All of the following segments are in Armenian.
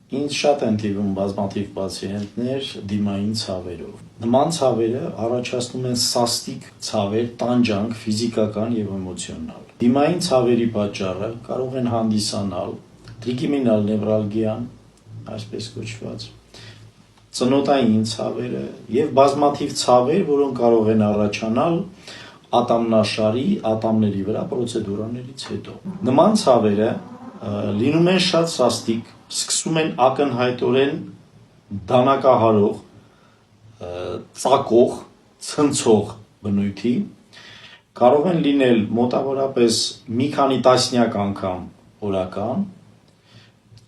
Ինձ շատ են թվում բազմաթիվ պացիենտներ դիմային ցավերով։ Նման ցավերը առաջացնում են սաստիկ ցավեր, տանջանք, ֆիզիկական եւ էմոցիոնալ։ Դիմային ցավերի պատճառը կարող են հանդիսանալ տրիգեմինալ նևրալգիան, այսպես կոչված, ծնոտային ցավերը եւ բազմաթիվ ցավեր, որոնք կարող են առաջանալ ատամնաշարի, ատամների վրա պրոցեդուրաներից հետո։ Նման ցավերը լինում են շատ սաստիկ, սկսում են ակնհայտորեն դանակահարող, ծակող, ցնցող բնույթի, կարող են լինել մոտավորապես մի քանի տասնյակ անգամ օրական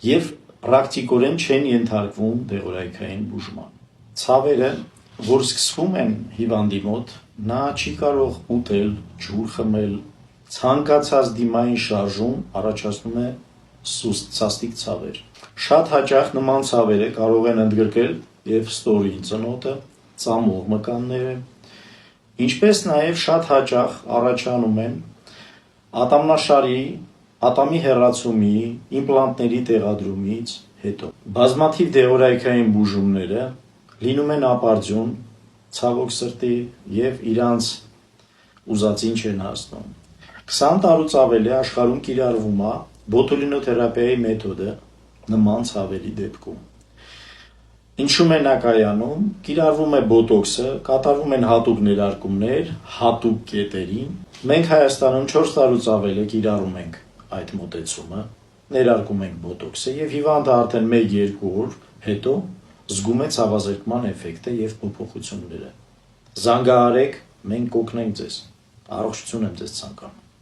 եւ պրակտիկորեն չեն ենթարկվում դեղորայքային բուժման։ Ցավերը, որ սկսվում են հիվանդի մոտ, նա չի կարող ուտել, ջուր խմել, ցանկացած դիմային շարժում առաջացնում է սաստիկ ցավեր։ Շատ հաճախ նման ցավերը կարող են ընդգրկել եւ ստորին ծնոտը, ծամող մկանները, ինչպես նաեւ շատ հաճախ առաջանում են ատամնաշարի, ատամի հեռացումի, իմպլանտների տեղադրումից հետո։ Բազմաթիվ դեղորայքային բուժումները լինում են ապարդյուն, ցավոք սրտի եւ իրանց ուզածին չեն հասնում։ 20 տարուց ավելի աշխարհում կիրառվում է բոտուլինոթերապիայի մեթոդը նման ցավերի դեպքում։ Ինչու՞մ է նա կայանում, կիրառվում է բոտոքսը, կատարվում են հատուկ ներարկումներ, հատուկ կետերին։ Մենք Հայաստանում 4 տարուց ավել կիրառում ենք այդ մոտեցումը, ներարկում ենք բոտոքսը եւ հիվանդը արդեն 1-2 օր հետո զգում է ցավազրկման էֆեկտը եւ փոփոխությունները։ Զանգահարեք, մենք կօգնենք ձեզ։ Առողջություն եմ ձեզ ցանկանում։